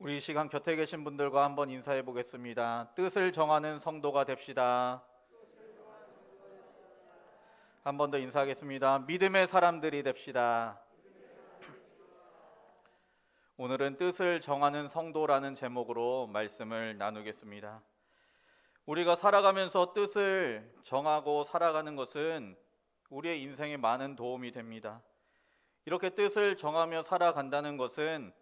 우리 이 시간 곁에 계신 분들과 한번 인사해 보겠습니다. 뜻을 정하는 성도가 됩시다. 한 번 더 인사하겠습니다. 믿음의 사람들이 됩시다. 오늘은 뜻을 정하는 성도라는 제목으로 말씀을 나누겠습니다. 우리가 살아가면서 뜻을 정하고 살아가는 것은 우리의 인생에 많은 도움이 됩니다. 이렇게 뜻을 정하며 살아간다는 것은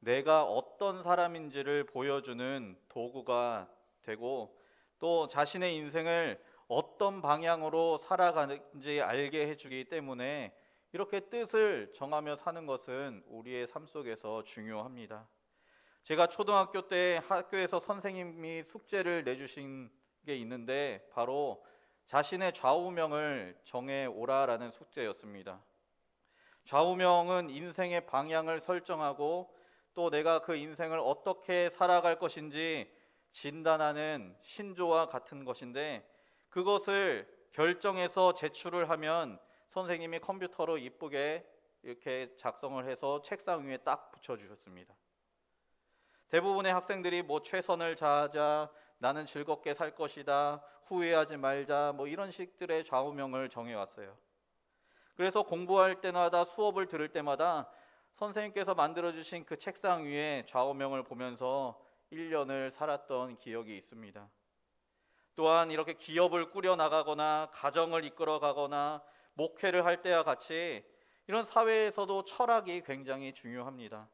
내가 어떤 사람인지를 보여주는 도구가 되고, 또 자신의 인생을 어떤 방향으로 살아가는지 알게 해주기 때문에 이렇게 뜻을 정하며 사는 것은 우리의 삶 속에서 중요합니다. 제가 초등학교 때 학교에서 선생님이 숙제를 내주신 게 있는데 바로 자신의 좌우명을 정해 오라라는 숙제였습니다. 좌우명은 인생의 방향을 설정하고 또 내가 그 인생을 어떻게 살아갈 것인지 진단하는 신조와 같은 것인데, 그것을 결정해서 제출을 하면 선생님이 컴퓨터로 이쁘게 이렇게 작성을 해서 책상 위에 딱 붙여주셨습니다. 대부분의 학생들이 최선을 다하자, 나는 즐겁게 살 것이다, 후회하지 말자, 이런 식들의 좌우명을 정해왔어요. 그래서 공부할 때마다, 수업을 들을 때마다 선생님께서 만들어주신 그 책상 위에 좌우명을 보면서 1년을 살았던 기억이 있습니다. 또한 이렇게 기업을 꾸려나가거나 가정을 이끌어가거나 목회를 할 때와 같이 이런 사회에서도 철학이 굉장히 중요합니다.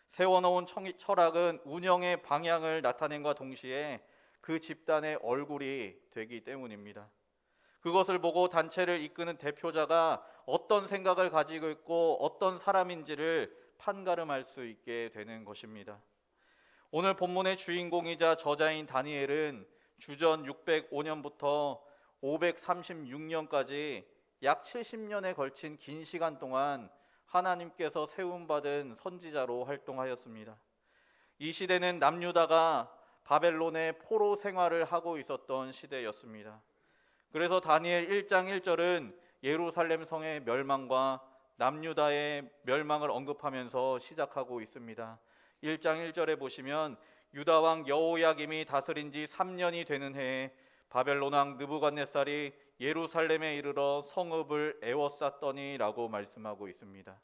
세워놓은 철학은 운영의 방향을 나타낸과 동시에 그 집단의 얼굴이 되기 때문입니다. 그것을 보고 단체를 이끄는 대표자가 어떤 생각을 가지고 있고 어떤 사람인지를 판가름할 수 있게 되는 것입니다. 오늘 본문의 주인공이자 저자인 다니엘은 주전 605년부터 536년까지 약 70년에 걸친 긴 시간 동안 하나님께서 세움받은 선지자로 활동하였습니다. 이 시대는 남유다가 바벨론의 포로 생활을 하고 있었던 시대였습니다. 그래서 다니엘 1장 1절은 예루살렘 성의 멸망과 남유다의 멸망을 언급하면서 시작하고 있습니다. 1장 1절에 보시면 유다 왕 여호야김이 다스린 지 3년이 되는 해에 바벨론 왕 느부갓네살이 예루살렘에 이르러 성읍을 에워쌌더니 라고 말씀하고 있습니다.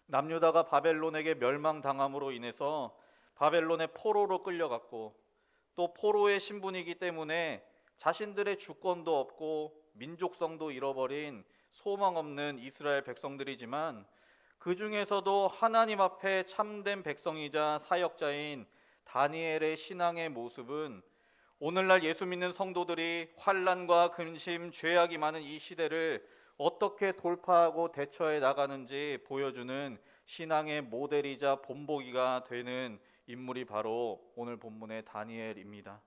남유다가 바벨론에게 멸망당함으로 인해서 바벨론의 포로로 끌려갔고, 또 포로의 신분이기 때문에 자신들의 주권도 없고 민족성도 잃어버린 소망 없는 이스라엘 백성들이지만, 그 중에서도 하나님 앞에 참된 백성이자 사역자인 다니엘의 신앙의 모습은 오늘날 예수 믿는 성도들이 환난과 근심, 죄악이 많은 이 시대를 어떻게 돌파하고 대처해 나가는지 보여주는 신앙의 모델이자 본보기가 되는 인물이 바로 오늘 본문의 다니엘입니다.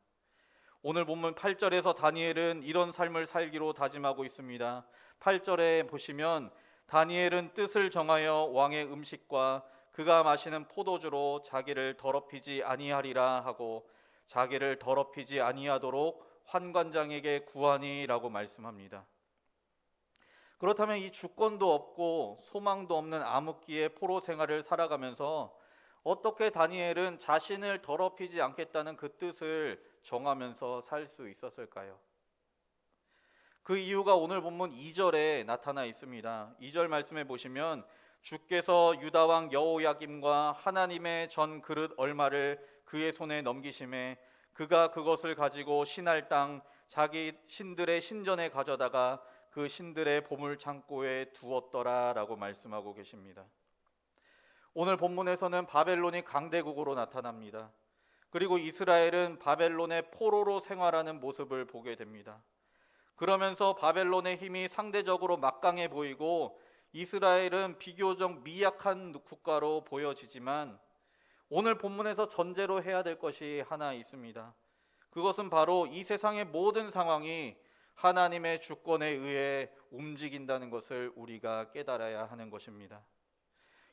오늘 본문 8절에서 다니엘은 이런 삶을 살기로 다짐하고 있습니다. 8절에 보시면 다니엘은 뜻을 정하여 왕의 음식과 그가 마시는 포도주로 자기를 더럽히지 아니하리라 하고 자기를 더럽히지 아니하도록 환관장에게 구하니라고 말씀합니다. 그렇다면 이 주권도 없고 소망도 없는 암흑기의 포로 생활을 살아가면서 어떻게 다니엘은 자신을 더럽히지 않겠다는 그 뜻을 정하면서 살 수 있었을까요? 그 이유가 오늘 본문 2절에 나타나 있습니다. 2절 말씀해 보시면 주께서 유다 왕 여호야김과 하나님의 전 그릇 얼마를 그의 손에 넘기심에 그가 그것을 가지고 신할 땅 자기 신들의 신전에 가져다가 그 신들의 보물 창고에 두었더라 라고 말씀하고 계십니다. 오늘 본문에서는 바벨론이 강대국으로 나타납니다. 그리고 이스라엘은 바벨론의 포로로 생활하는 모습을 보게 됩니다. 그러면서 바벨론의 힘이 상대적으로 막강해 보이고 이스라엘은 비교적 미약한 국가로 보여지지만, 오늘 본문에서 전제로 해야 될 것이 하나 있습니다. 그것은 바로 이 세상의 모든 상황이 하나님의 주권에 의해 움직인다는 것을 우리가 깨달아야 하는 것입니다.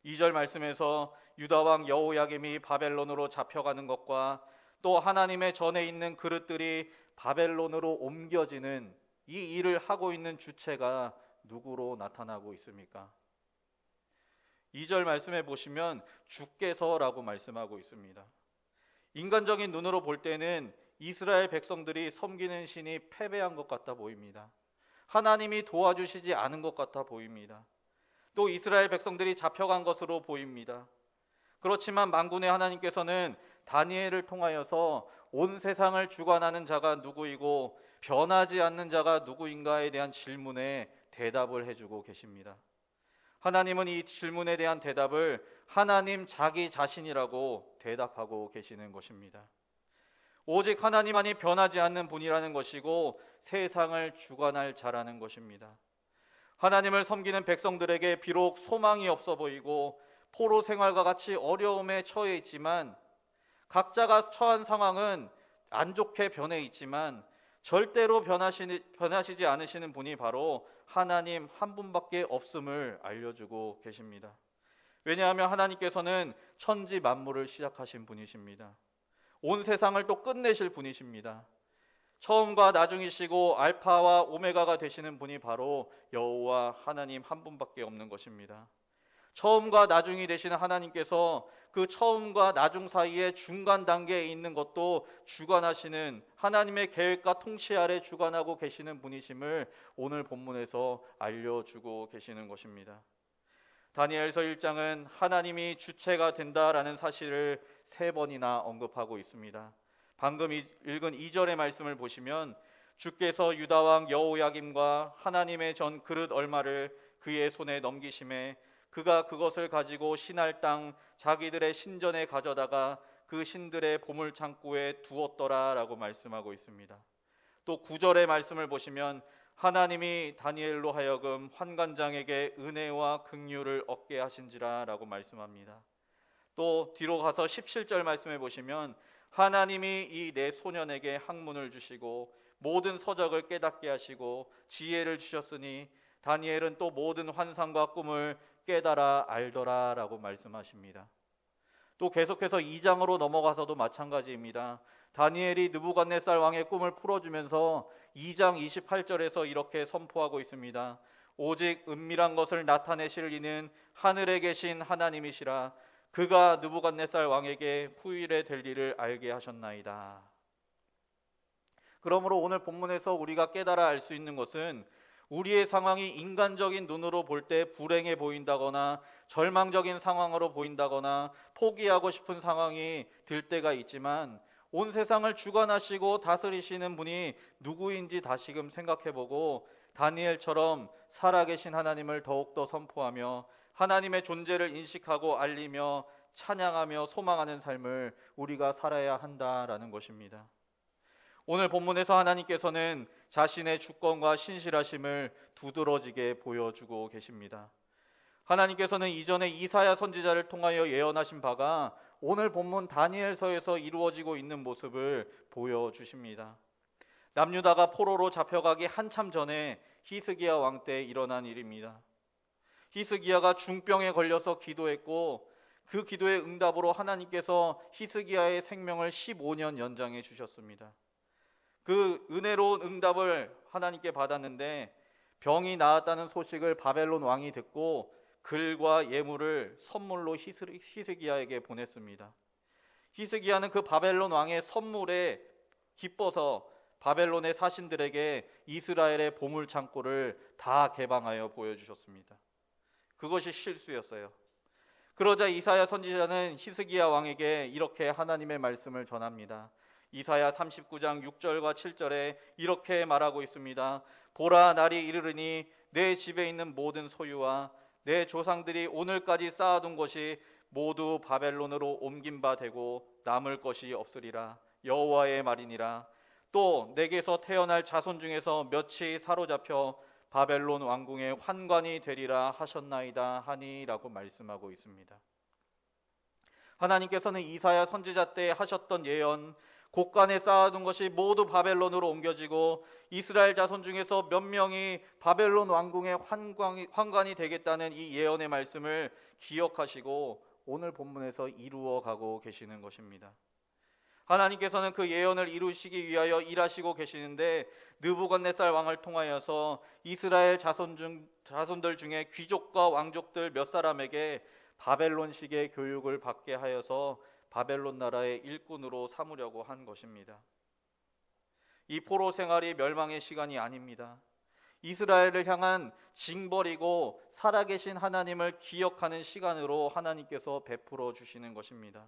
2절 말씀에서 유다 왕 여호야김이 바벨론으로 잡혀가는 것과 또 하나님의 전에 있는 그릇들이 바벨론으로 옮겨지는 이 일을 하고 있는 주체가 누구로 나타나고 있습니까? 2절 말씀해 보시면 주께서라고 말씀하고 있습니다. 인간적인 눈으로 볼 때는 이스라엘 백성들이 섬기는 신이 패배한 것 같아 보입니다. 하나님이 도와주시지 않은 것 같아 보입니다. 또 이스라엘 백성들이 잡혀간 것으로 보입니다. 그렇지만 만군의 하나님께서는 다니엘을 통하여서 온 세상을 주관하는 자가 누구이고 변하지 않는 자가 누구인가에 대한 질문에 대답을 해주고 계십니다. 하나님은 이 질문에 대한 대답을 하나님 자기 자신이라고 대답하고 계시는 것입니다. 오직 하나님만이 변하지 않는 분이라는 것이고 세상을 주관할 자라는 것입니다. 하나님을 섬기는 백성들에게 비록 소망이 없어 보이고 포로 생활과 같이 어려움에 처해 있지만, 각자가 처한 상황은 안 좋게 변해 있지만 절대로 변하시지 않으시는 분이 바로 하나님 한 분밖에 없음을 알려주고 계십니다. 왜냐하면 하나님께서는 천지 만물을 시작하신 분이십니다. 온 세상을 또 끝내실 분이십니다. 처음과 나중이시고 알파와 오메가가 되시는 분이 바로 여호와 하나님 한 분밖에 없는 것입니다. 처음과 나중이 되시는 하나님께서 그 처음과 나중 사이에 중간 단계에 있는 것도 주관하시는, 하나님의 계획과 통치 아래 주관하고 계시는 분이심을 오늘 본문에서 알려주고 계시는 것입니다. 다니엘서 1장은 하나님이 주체가 된다라는 사실을 3번이나 언급하고 있습니다. 방금 읽은 2절의 말씀을 보시면 주께서 유다왕 여호야김과 하나님의 전 그릇 얼마를 그의 손에 넘기심에 그가 그것을 가지고 신할 땅 자기들의 신전에 가져다가 그 신들의 보물 창고에 두었더라 라고 말씀하고 있습니다. 또 9절의 말씀을 보시면 하나님이 다니엘로 하여금 환관장에게 은혜와 긍휼을 얻게 하신지라 라고 말씀합니다. 또 뒤로 가서 17절 말씀해 보시면 하나님이 이 내 소년에게 학문을 주시고 모든 서적을 깨닫게 하시고 지혜를 주셨으니 다니엘은 또 모든 환상과 꿈을 깨달아 알더라 라고 말씀하십니다. 또 계속해서 2장으로 넘어가서도 마찬가지입니다. 다니엘이 느부갓네살 왕의 꿈을 풀어주면서 2장 28절에서 이렇게 선포하고 있습니다. 오직 은밀한 것을 나타내실 이는 하늘에 계신 하나님이시라. 그가 느부갓네살 왕에게 후일에 될 일을 알게 하셨나이다. 그러므로 오늘 본문에서 우리가 깨달아 알 수 있는 것은 우리의 상황이 인간적인 눈으로 볼 때 불행해 보인다거나 절망적인 상황으로 보인다거나 포기하고 싶은 상황이 들 때가 있지만, 온 세상을 주관하시고 다스리시는 분이 누구인지 다시금 생각해보고 다니엘처럼 살아계신 하나님을 더욱더 선포하며 하나님의 존재를 인식하고 알리며 찬양하며 소망하는 삶을 우리가 살아야 한다라는 것입니다. 오늘 본문에서 하나님께서는 자신의 주권과 신실하심을 두드러지게 보여주고 계십니다. 하나님께서는 이전에 이사야 선지자를 통하여 예언하신 바가 오늘 본문 다니엘서에서 이루어지고 있는 모습을 보여주십니다. 남유다가 포로로 잡혀가기 한참 전에 히스기야 왕 때 일어난 일입니다. 히스기야가 중병에 걸려서 기도했고 그 기도의 응답으로 하나님께서 히스기야의 생명을 15년 연장해 주셨습니다. 그 은혜로운 응답을 하나님께 받았는데 병이 나았다는 소식을 바벨론 왕이 듣고 글과 예물을 선물로 히스기야에게 보냈습니다. 히스기야는 그 바벨론 왕의 선물에 기뻐서 바벨론의 사신들에게 이스라엘의 보물 창고를 다 개방하여 보여주셨습니다. 그것이 실수였어요. 그러자 이사야 선지자는 히스기야 왕에게 이렇게 하나님의 말씀을 전합니다. 이사야 39장 6절과 7절에 이렇게 말하고 있습니다. 보라, 날이 이르르니 내 집에 있는 모든 소유와 내 조상들이 오늘까지 쌓아둔 것이 모두 바벨론으로 옮긴 바 되고 남을 것이 없으리라. 여호와의 말이니라. 또 내게서 태어날 자손 중에서 몇이 사로잡혀 바벨론 왕궁의 환관이 되리라 하셨나이다 하니라고 말씀하고 있습니다. 하나님께서는 이사야 선지자 때 하셨던 예언, 곳간에 쌓아둔 것이 모두 바벨론으로 옮겨지고 이스라엘 자손 중에서 몇 명이 바벨론 왕궁의 환관이 되겠다는 이 예언의 말씀을 기억하시고 오늘 본문에서 이루어가고 계시는 것입니다. 하나님께서는 그 예언을 이루시기 위하여 일하시고 계시는데 느부갓네살 왕을 통하여서 이스라엘 자손들 중에 귀족과 왕족들 몇 사람에게 바벨론식의 교육을 받게 하여서 바벨론 나라의 일꾼으로 삼으려고 한 것입니다. 이 포로 생활이 멸망의 시간이 아닙니다. 이스라엘을 향한 징벌이고 살아계신 하나님을 기억하는 시간으로 하나님께서 베풀어 주시는 것입니다.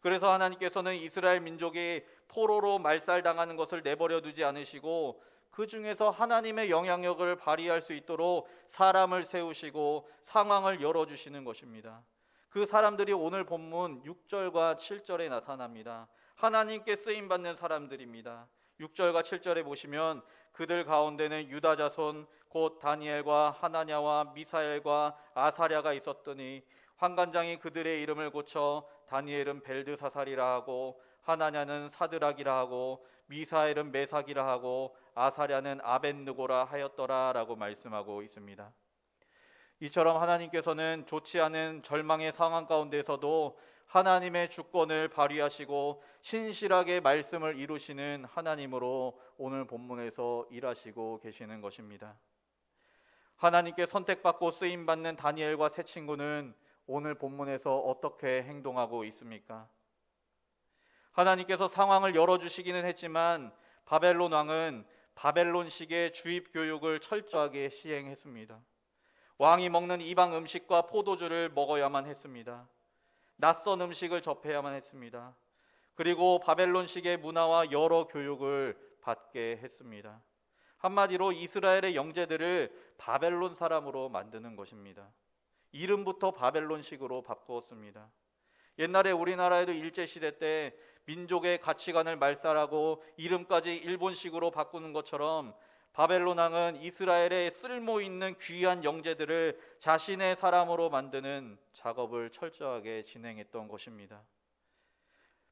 그래서 하나님께서는 이스라엘 민족이 포로로 말살당하는 것을 내버려 두지 않으시고 그 중에서 하나님의 영향력을 발휘할 수 있도록 사람을 세우시고 상황을 열어주시는 것입니다. 그 사람들이 오늘 본문 6절과 7절에 나타납니다. 하나님께 쓰임받는 사람들입니다. 6절과 7절에 보시면 그들 가운데는 유다 자손 곧 다니엘과 하나냐와 미사엘과 아사랴가 있었더니 환관장이 그들의 이름을 고쳐 다니엘은 벨드사살이라 하고 하나냐는 사드락이라 하고 미사엘은 메삭이라 하고 아사랴는 아벳느고라 하였더라 라고 말씀하고 있습니다. 이처럼 하나님께서는 좋지 않은 절망의 상황 가운데서도 하나님의 주권을 발휘하시고 신실하게 말씀을 이루시는 하나님으로 오늘 본문에서 일하시고 계시는 것입니다. 하나님께 선택받고 쓰임받는 다니엘과 세 친구는 오늘 본문에서 어떻게 행동하고 있습니까? 하나님께서 상황을 열어주시기는 했지만 바벨론 왕은 바벨론식의 주입 교육을 철저하게 시행했습니다. 왕이 먹는 이방 음식과 포도주를 먹어야만 했습니다. 낯선 음식을 접해야만 했습니다. 그리고 바벨론식의 문화와 여러 교육을 받게 했습니다. 한마디로 이스라엘의 영재들을 바벨론 사람으로 만드는 것입니다. 이름부터 바벨론식으로 바꾸었습니다. 옛날에 우리나라에도 일제시대 때 민족의 가치관을 말살하고 이름까지 일본식으로 바꾸는 것처럼 바벨론 왕은 이스라엘의 쓸모있는 귀한 영재들을 자신의 사람으로 만드는 작업을 철저하게 진행했던 것입니다.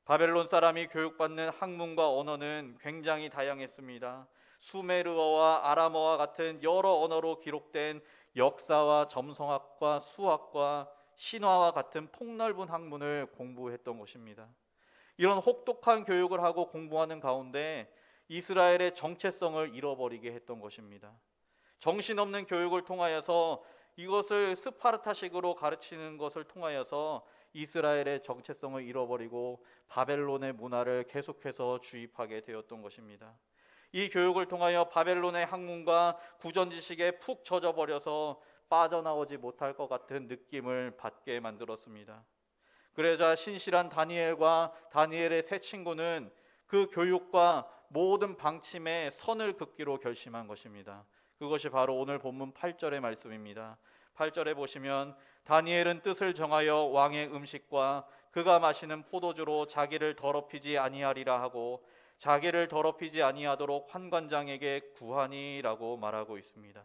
바벨론 사람이 교육받는 학문과 언어는 굉장히 다양했습니다. 수메르어와 아람어와 같은 여러 언어로 기록된 역사와 점성학과 수학과 신화와 같은 폭넓은 학문을 공부했던 것입니다. 이런 혹독한 교육을 하고 공부하는 가운데 이스라엘의 정체성을 잃어버리게 했던 것입니다. 정신없는 교육을 통하여서 이것을 스파르타식으로 가르치는 것을 통하여서 이스라엘의 정체성을 잃어버리고 바벨론의 문화를 계속해서 주입하게 되었던 것입니다. 이 교육을 통하여 바벨론의 학문과 구전지식에 푹 젖어버려서 빠져나오지 못할 것 같은 느낌을 받게 만들었습니다. 그러자 신실한 다니엘과 다니엘의 세 친구는 그 교육과 모든 방침에 선을 긋기로 결심한 것입니다. 그것이 바로 오늘 본문 8절의 말씀입니다. 8절에 보시면 다니엘은 뜻을 정하여 왕의 음식과 그가 마시는 포도주로 자기를 더럽히지 아니하리라 하고 자기를 더럽히지 아니하도록 환관장에게 구하니라고 말하고 있습니다.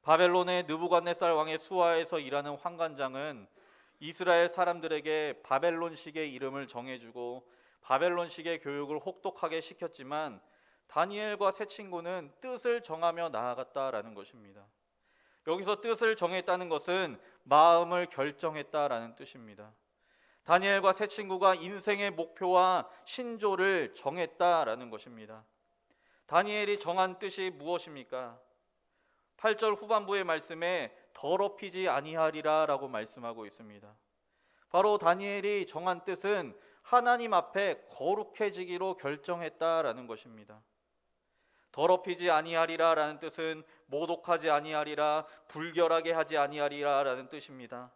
바벨론의 느부갓네살 왕의 수하에서 일하는 환관장은 이스라엘 사람들에게 바벨론식의 이름을 정해주고 바벨론식의 교육을 혹독하게 시켰지만 다니엘과 세 친구는 뜻을 정하며 나아갔다라는 것입니다. 여기서 뜻을 정했다는 것은 마음을 결정했다라는 뜻입니다. 다니엘과 세 친구가 인생의 목표와 신조를 정했다라는 것입니다. 다니엘이 정한 뜻이 무엇입니까? 8절 후반부의 말씀에 더럽히지 아니하리라 라고 말씀하고 있습니다. 바로 다니엘이 정한 뜻은 하나님 앞에 거룩해지기로 결정했다라는 것입니다. 더럽히지 아니하리라 라는 뜻은 모독하지 아니하리라, 불결하게 하지 아니하리라 라는 뜻입니다.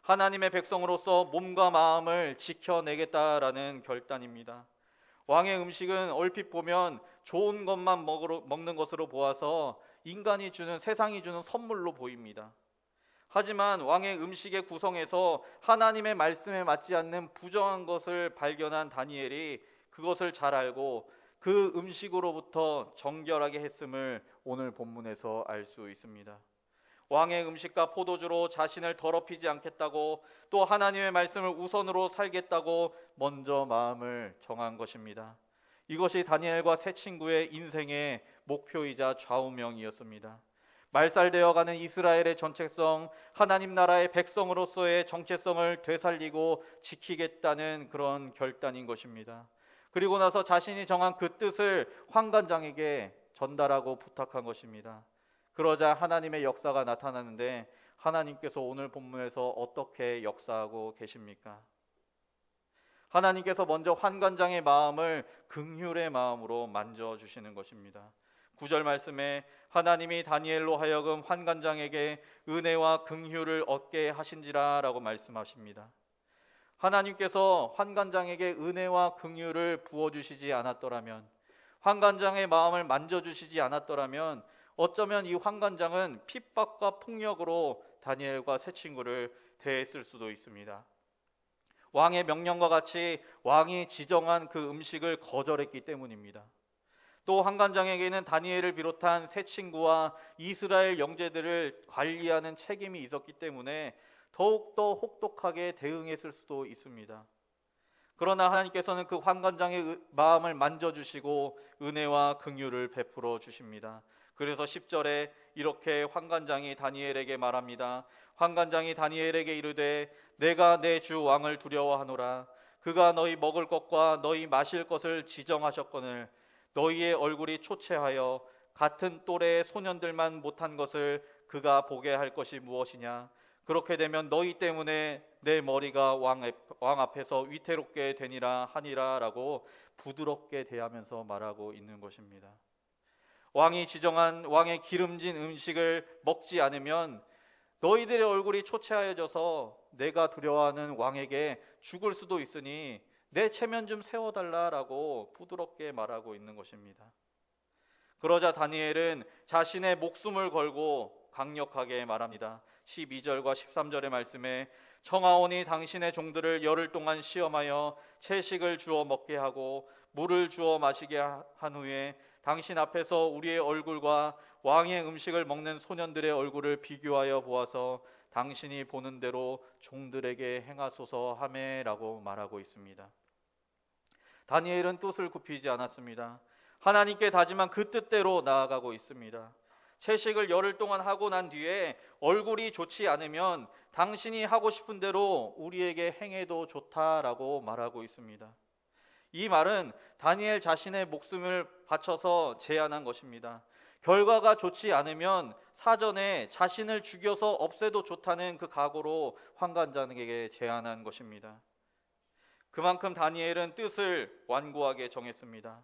하나님의 백성으로서 몸과 마음을 지켜내겠다라는 결단입니다. 왕의 음식은 얼핏 보면 좋은 것만 먹는 것으로 보아서 인간이 주는, 세상이 주는 선물로 보입니다. 하지만 왕의 음식의 구성에서 하나님의 말씀에 맞지 않는 부정한 것을 발견한 다니엘이 그것을 잘 알고 그 음식으로부터 정결하게 했음을 오늘 본문에서 알 수 있습니다. 왕의 음식과 포도주로 자신을 더럽히지 않겠다고, 또 하나님의 말씀을 우선으로 살겠다고 먼저 마음을 정한 것입니다. 이것이 다니엘과 세 친구의 인생의 목표이자 좌우명이었습니다. 말살되어가는 이스라엘의 정체성, 하나님 나라의 백성으로서의 정체성을 되살리고 지키겠다는 그런 결단인 것입니다. 그리고 나서 자신이 정한 그 뜻을 환관장에게 전달하고 부탁한 것입니다. 그러자 하나님의 역사가 나타나는데 하나님께서 오늘 본문에서 어떻게 역사하고 계십니까? 하나님께서 먼저 환관장의 마음을 긍휼의 마음으로 만져주시는 것입니다. 9절 말씀에 하나님이 다니엘로 하여금 환관장에게 은혜와 긍휼을 얻게 하신지라 라고 말씀하십니다. 하나님께서 환관장에게 은혜와 긍휼을 부어주시지 않았더라면, 환관장의 마음을 만져주시지 않았더라면 어쩌면 이 환관장은 핍박과 폭력으로 다니엘과 세 친구를 대했을 수도 있습니다. 왕의 명령과 같이 왕이 지정한 그 음식을 거절했기 때문입니다. 또 환관장에게는 다니엘을 비롯한 세 친구와 이스라엘 영재들을 관리하는 책임이 있었기 때문에 더욱더 혹독하게 대응했을 수도 있습니다. 그러나 하나님께서는 그 환관장의 마음을 만져주시고 은혜와 긍휼을 베풀어 주십니다. 그래서 10절에 이렇게 환관장이 다니엘에게 말합니다. 환관장이 다니엘에게 이르되 내가 내 주 왕을 두려워하노라. 그가 너희 먹을 것과 너희 마실 것을 지정하셨거늘 너희의 얼굴이 초췌하여 같은 또래의 소년들만 못한 것을 그가 보게 할 것이 무엇이냐. 그렇게 되면 너희 때문에 내 머리가 왕 앞에서 위태롭게 되니라 하니라 라고 부드럽게 대하면서 말하고 있는 것입니다. 왕이 지정한 왕의 기름진 음식을 먹지 않으면 너희들의 얼굴이 초췌하여져서 내가 두려워하는 왕에게 죽을 수도 있으니 내 체면 좀 세워달라라고 부드럽게 말하고 있는 것입니다. 그러자 다니엘은 자신의 목숨을 걸고 강력하게 말합니다. 12절과 13절의 말씀에 청하오니 당신의 종들을 열흘 동안 시험하여 채식을 주어 먹게 하고 물을 주어 마시게 한 후에 당신 앞에서 우리의 얼굴과 왕의 음식을 먹는 소년들의 얼굴을 비교하여 보아서 당신이 보는 대로 종들에게 행하소서 하매라고 말하고 있습니다. 다니엘은 뜻을 굽히지 않았습니다. 하나님께 다짐한 그 뜻대로 나아가고 있습니다. 채식을 열흘 동안 하고 난 뒤에 얼굴이 좋지 않으면 당신이 하고 싶은 대로 우리에게 행해도 좋다라고 말하고 있습니다. 이 말은 다니엘 자신의 목숨을 바쳐서 제안한 것입니다. 결과가 좋지 않으면 사전에 자신을 죽여서 없애도 좋다는 그 각오로 환관장에게 제안한 것입니다. 그만큼 다니엘은 뜻을 완고하게 정했습니다.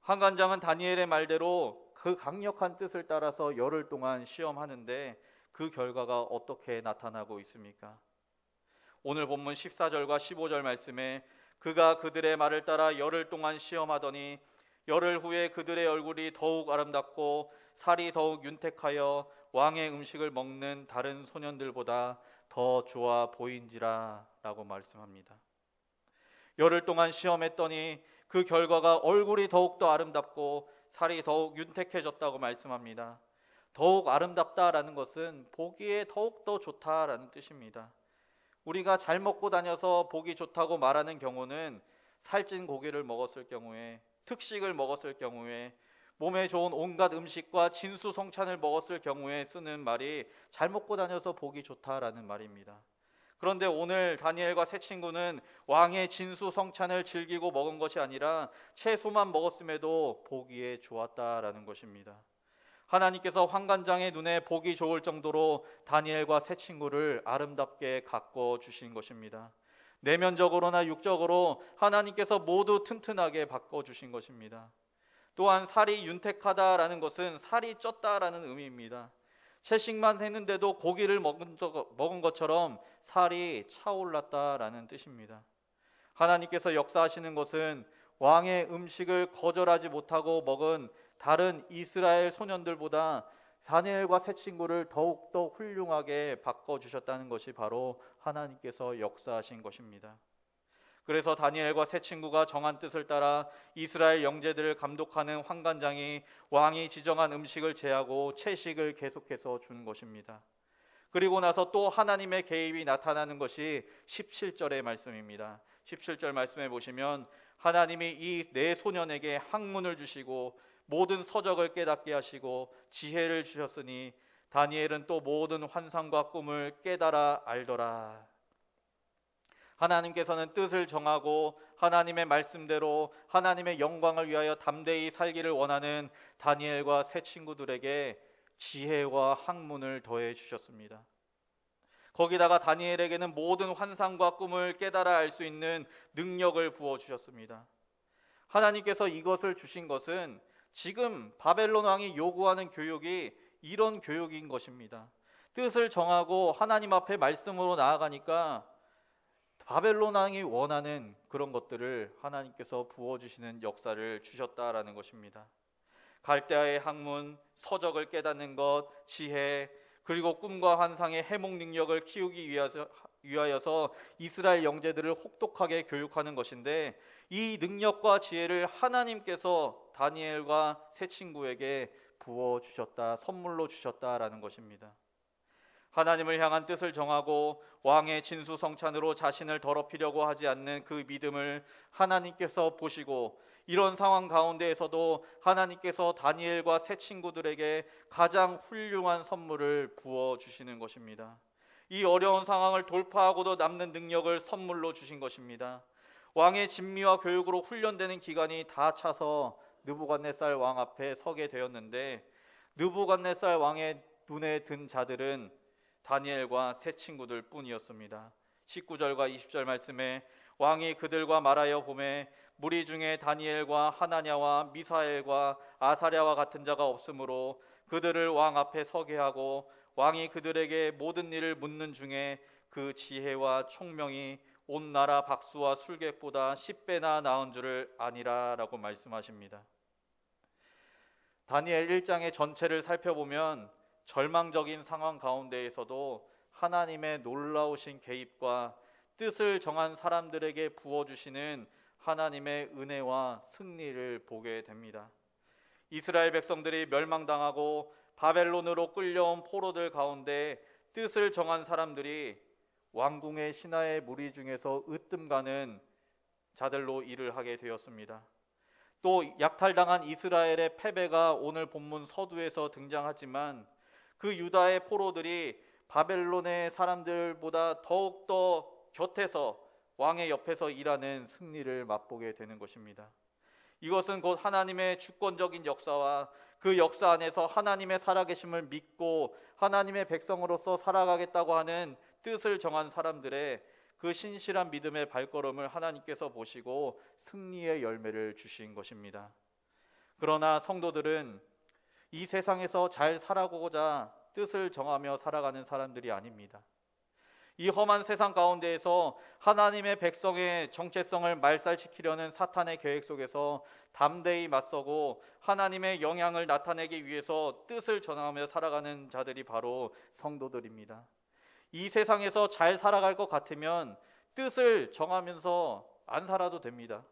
환관장은 다니엘의 말대로 그 강력한 뜻을 따라서 열흘 동안 시험하는데 그 결과가 어떻게 나타나고 있습니까? 오늘 본문 14절과 15절 말씀에 그가 그들의 말을 따라 열흘 동안 시험하더니 열흘 후에 그들의 얼굴이 더욱 아름답고 살이 더욱 윤택하여 왕의 음식을 먹는 다른 소년들보다 더 좋아 보인지라 라고 말씀합니다. 열흘 동안 시험했더니 그 결과가 얼굴이 더욱더 아름답고 살이 더욱 윤택해졌다고 말씀합니다. 더욱 아름답다라는 것은 보기에 더욱더 좋다라는 뜻입니다. 우리가 잘 먹고 다녀서 보기 좋다고 말하는 경우는 살찐 고기를 먹었을 경우에, 특식을 먹었을 경우에, 몸에 좋은 온갖 음식과 진수성찬을 먹었을 경우에 쓰는 말이 잘 먹고 다녀서 보기 좋다라는 말입니다. 그런데 오늘 다니엘과 세 친구는 왕의 진수성찬을 즐기고 먹은 것이 아니라 채소만 먹었음에도 보기에 좋았다라는 것입니다. 하나님께서 환관장의 눈에 보기 좋을 정도로 다니엘과 세 친구를 아름답게 가꿔 주신 것입니다. 내면적으로나 육적으로 하나님께서 모두 튼튼하게 바꿔 주신 것입니다. 또한 살이 윤택하다라는 것은 살이 쪘다라는 의미입니다. 채식만 했는데도 고기를 먹은 것처럼 살이 차올랐다라는 뜻입니다. 하나님께서 역사하시는 것은 왕의 음식을 거절하지 못하고 먹은 다른 이스라엘 소년들보다 다니엘과 세 친구를 더욱더 훌륭하게 바꿔주셨다는 것이 바로 하나님께서 역사하신 것입니다. 그래서 다니엘과 세 친구가 정한 뜻을 따라 이스라엘 영재들을 감독하는 환관장이 왕이 지정한 음식을 제하고 채식을 계속해서 준 것입니다. 그리고 나서 또 하나님의 개입이 나타나는 것이 17절의 말씀입니다. 17절 말씀에 보시면 하나님이 이 네 소년에게 학문을 주시고 모든 서적을 깨닫게 하시고 지혜를 주셨으니 다니엘은 또 모든 환상과 꿈을 깨달아 알더라. 하나님께서는 뜻을 정하고 하나님의 말씀대로 하나님의 영광을 위하여 담대히 살기를 원하는 다니엘과 세 친구들에게 지혜와 학문을 더해 주셨습니다. 거기다가 다니엘에게는 모든 환상과 꿈을 깨달아 알 수 있는 능력을 부어주셨습니다. 하나님께서 이것을 주신 것은 지금 바벨론 왕이 요구하는 교육이 이런 교육인 것입니다. 뜻을 정하고 하나님 앞에 말씀으로 나아가니까 바벨론 왕이 원하는 그런 것들을 하나님께서 부어주시는 역사를 주셨다라는 것입니다. 갈대아의 학문, 서적을 깨닫는 것, 지혜, 그리고 꿈과 환상의 해몽 능력을 키우기 위하여서 이스라엘 영재들을 혹독하게 교육하는 것인데, 이 능력과 지혜를 하나님께서 다니엘과 세 친구에게 부어주셨다, 선물로 주셨다라는 것입니다. 하나님을 향한 뜻을 정하고 왕의 진수성찬으로 자신을 더럽히려고 하지 않는 그 믿음을 하나님께서 보시고, 이런 상황 가운데에서도 하나님께서 다니엘과 세 친구들에게 가장 훌륭한 선물을 부어주시는 것입니다. 이 어려운 상황을 돌파하고도 남는 능력을 선물로 주신 것입니다. 왕의 진미와 교육으로 훈련되는 기간이 다 차서 느부갓네살 왕 앞에 서게 되었는데, 느부갓네살 왕의 눈에 든 자들은 다니엘과 세 친구들 뿐이었습니다. 19절과 20절 말씀에 왕이 그들과 말하여 보매 무리 중에 다니엘과 하나냐와 미사엘과 아사랴와 같은 자가 없으므로 그들을 왕 앞에 서게 하고, 왕이 그들에게 모든 일을 묻는 중에 그 지혜와 총명이 온 나라 박수와 술객보다 10배나 나은 줄을 아니라 라고 말씀하십니다. 다니엘 1장의 전체를 살펴보면 절망적인 상황 가운데에서도 하나님의 놀라우신 개입과 뜻을 정한 사람들에게 부어주시는 하나님의 은혜와 승리를 보게 됩니다. 이스라엘 백성들이 멸망당하고 바벨론으로 끌려온 포로들 가운데 뜻을 정한 사람들이 왕궁의 신하의 무리 중에서 으뜸가는 자들로 일을 하게 되었습니다. 또 약탈당한 이스라엘의 패배가 오늘 본문 서두에서 등장하지만, 그 유다의 포로들이 바벨론의 사람들보다 더욱더 곁에서 왕의 옆에서 일하는 승리를 맛보게 되는 것입니다. 이것은 곧 하나님의 주권적인 역사와 그 역사 안에서 하나님의 살아계심을 믿고 하나님의 백성으로서 살아가겠다고 하는 뜻을 정한 사람들의 그 신실한 믿음의 발걸음을 하나님께서 보시고 승리의 열매를 주신 것입니다. 그러나 성도들은 이 세상에서 잘 살아가고자 뜻을 정하며 살아가는 사람들이 아닙니다. 이 험한 세상 가운데에서 하나님의 백성의 정체성을 말살시키려는 사탄의 계획 속에서 담대히 맞서고 하나님의 영향을 나타내기 위해서 뜻을 전하며 살아가는 자들이 바로 성도들입니다. 이 세상에서 잘 살아갈 것 같으면 뜻을 정하면서 안 살아도 됩니다.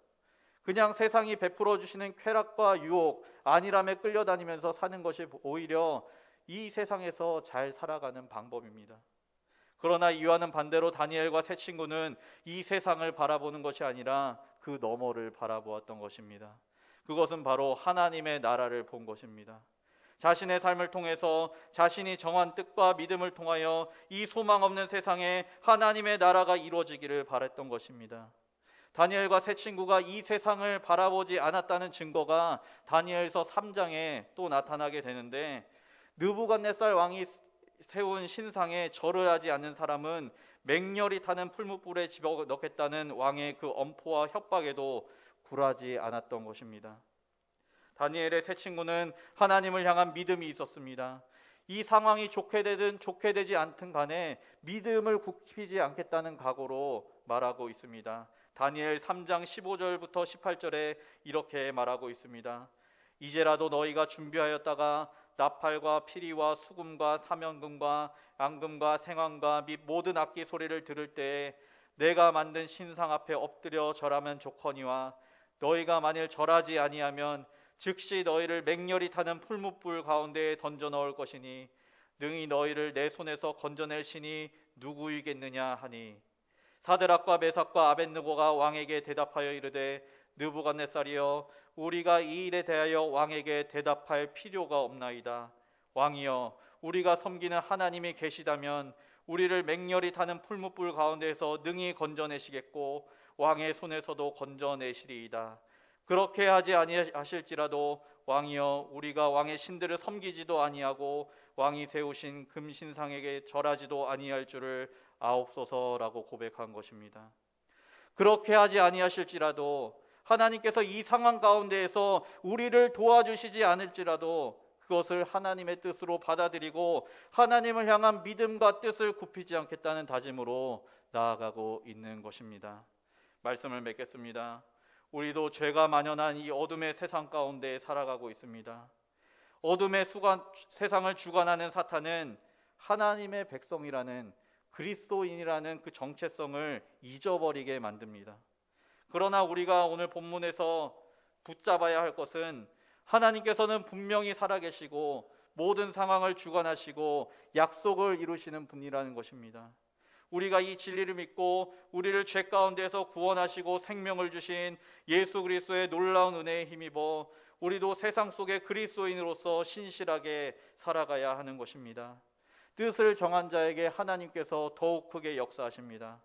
그냥 세상이 베풀어 주시는 쾌락과 유혹, 안일함에 끌려다니면서 사는 것이 오히려 이 세상에서 잘 살아가는 방법입니다. 그러나 이와는 반대로 다니엘과 세 친구는 이 세상을 바라보는 것이 아니라 그 너머를 바라보았던 것입니다. 그것은 바로 하나님의 나라를 본 것입니다. 자신의 삶을 통해서 자신이 정한 뜻과 믿음을 통하여 이 소망 없는 세상에 하나님의 나라가 이루어지기를 바랬던 것입니다. 다니엘과 세 친구가 이 세상을 바라보지 않았다는 증거가 다니엘서 3장에 또 나타나게 되는데, 느부갓네살 왕이 세운 신상에 절을 하지 않는 사람은 맹렬히 타는 풀무불에 집어넣겠다는 왕의 그 엄포와 협박에도 굴하지 않았던 것입니다. 다니엘의 세 친구는 하나님을 향한 믿음이 있었습니다. 이 상황이 좋게 되든 좋게 되지 않든 간에 믿음을 굽히지 않겠다는 각오로 말하고 있습니다. 다니엘 3장 15절부터 18절에 이렇게 말하고 있습니다. 이제라도 너희가 준비하였다가 나팔과 피리와 수금과 사면금과 앙금과 생황과 및 모든 악기 소리를 들을 때에 내가 만든 신상 앞에 엎드려 절하면 좋거니와, 너희가 만일 절하지 아니하면 즉시 너희를 맹렬히 타는 풀무불 가운데에 던져 넣을 것이니 능히 너희를 내 손에서 건져낼 신이 누구이겠느냐 하니, 사드락과 메삭과 아벳느고가 왕에게 대답하여 이르되, 느부갓네살이여, 우리가 이 일에 대하여 왕에게 대답할 필요가 없나이다. 왕이여, 우리가 섬기는 하나님이 계시다면 우리를 맹렬히 타는 풀무불 가운데에서 능히 건져내시겠고 왕의 손에서도 건져내시리이다. 그렇게 하지 아니하실지라도 왕이여 우리가 왕의 신들을 섬기지도 아니하고 왕이 세우신 금신상에게 절하지도 아니할 줄을 아옵소서라고 고백한 것입니다. 그렇게 하지 아니하실지라도 하나님께서 이 상황 가운데에서 우리를 도와주시지 않을지라도 그것을 하나님의 뜻으로 받아들이고 하나님을 향한 믿음과 뜻을 굽히지 않겠다는 다짐으로 나아가고 있는 것입니다. 말씀을 맺겠습니다. 우리도 죄가 만연한 이 어둠의 세상 가운데 살아가고 있습니다. 어둠의 세상을 주관하는 사탄은 하나님의 백성이라는 그리스도인이라는 그 정체성을 잊어버리게 만듭니다. 그러나 우리가 오늘 본문에서 붙잡아야 할 것은 하나님께서는 분명히 살아계시고 모든 상황을 주관하시고 약속을 이루시는 분이라는 것입니다. 우리가 이 진리를 믿고 우리를 죄 가운데서 구원하시고 생명을 주신 예수 그리스도의 놀라운 은혜에 힘입어 우리도 세상 속의 그리스도인으로서 신실하게 살아가야 하는 것입니다. 뜻을 정한 자에게 하나님께서 더욱 크게 역사하십니다.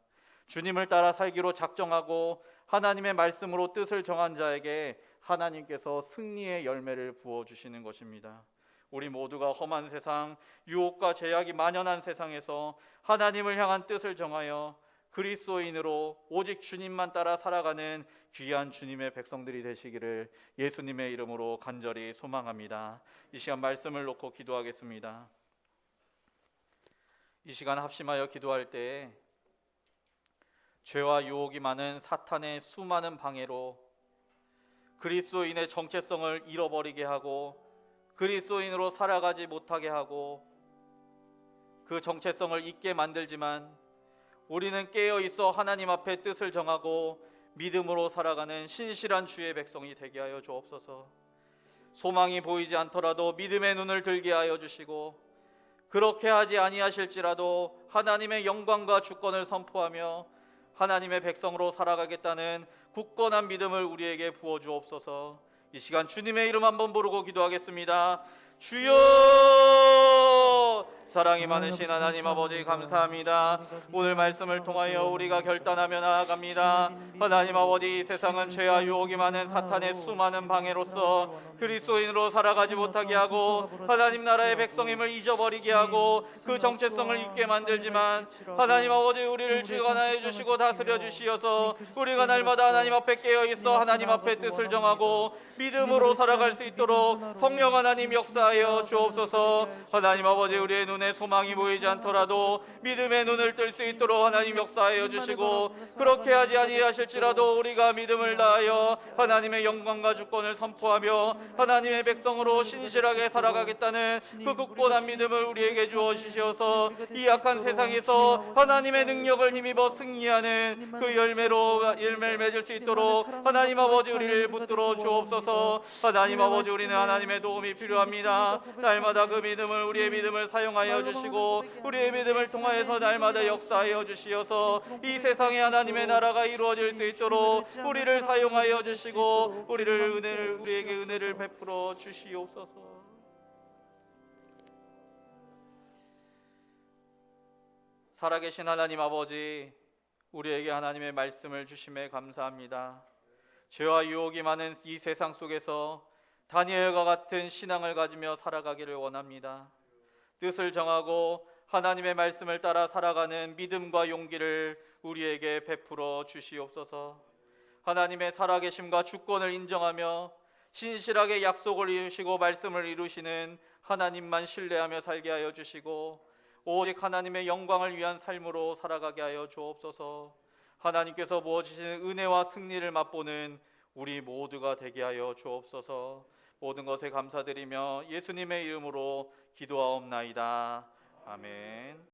주님을 따라 살기로 작정하고 하나님의 말씀으로 뜻을 정한 자에게 하나님께서 승리의 열매를 부어주시는 것입니다. 우리 모두가 험한 세상, 유혹과 제약이 만연한 세상에서 하나님을 향한 뜻을 정하여 그리스도인으로 오직 주님만 따라 살아가는 귀한 주님의 백성들이 되시기를 예수님의 이름으로 간절히 소망합니다. 이 시간 말씀을 놓고 기도하겠습니다. 이 시간 합심하여 기도할 때에 죄와 유혹이 많은 사탄의 수많은 방해로 그리스도인의 정체성을 잃어버리게 하고 그리스도인으로 살아가지 못하게 하고 그 정체성을 잊게 만들지만 우리는 깨어있어 하나님 앞에 뜻을 정하고 믿음으로 살아가는 신실한 주의 백성이 되게 하여 주옵소서. 소망이 보이지 않더라도 믿음의 눈을 들게 하여 주시고 그렇게 하지 아니하실지라도 하나님의 영광과 주권을 선포하며 하나님의 백성으로 살아가겠다는 굳건한 믿음을 우리에게 부어 주옵소서. 이 시간 주님의 이름 한번 부르고 기도하겠습니다. 주여! 사랑이 많으신 하나님 아버지 감사합니다. 오늘 말씀을 통하여 우리가 결단하며 나아갑니다. 하나님 아버지, 이 세상은 죄와 유혹이 많은 사탄의 수많은 방해로서 그리스도인으로 살아가지 못하게 하고 하나님 나라의 백성임을 잊어버리게 하고 그 정체성을 잊게 만들지만 하나님 아버지, 우리를 주관하여 주시고 다스려 주시어서 우리가 날마다 하나님 앞에 깨어있어 하나님 앞에 뜻을 정하고 믿음으로 살아갈 수 있도록 성령 하나님 역사하여 주옵소서. 하나님 아버지, 우리의 눈에 소망이 보이지 않더라도 믿음의 눈을 뜰 수 있도록 하나님 역사하여 주시고 그렇게 하지 아니하실지라도 우리가 믿음을 다하여 하나님의 영광과 주권을 선포하며 하나님의 백성으로 신실하게 살아가겠다는 그 굳건한 믿음을 우리에게 주어 주시어서 이 악한 세상에서 하나님의 능력을 힘입어 승리하는 그 열매를 맺을 수 있도록 하나님 아버지, 우리를 붙들어 주옵소서. 하나님 아버지, 우리는 하나님의 도움이 필요합니다. 날마다 그 믿음을, 우리의 믿음을 사용하여 주시고 우리의 믿음을 통하여서 날마다 역사하여 주시어서 이 세상에 하나님의 나라가 이루어질 수 있도록 우리를 사용하여 주시고 우리에게 은혜를 베풀어 주시옵소서. 살아계신 하나님 아버지, 우리에게 하나님의 말씀을 주심에 감사합니다. 죄와 유혹이 많은 이 세상 속에서 다니엘과 같은 신앙을 가지며 살아가기를 원합니다. 뜻을 정하고 하나님의 말씀을 따라 살아가는 믿음과 용기를 우리에게 베풀어 주시옵소서. 하나님의 살아계심과 주권을 인정하며 신실하게 약속을 이루시고 말씀을 이루시는 하나님만 신뢰하며 살게 하여 주시고 오직 하나님의 영광을 위한 삶으로 살아가게 하여 주옵소서. 하나님께서 부어주시는 은혜와 승리를 맛보는 우리 모두가 되게 하여 주옵소서. 모든 것에 감사드리며 예수님의 이름으로 기도하옵나이다. 아멘.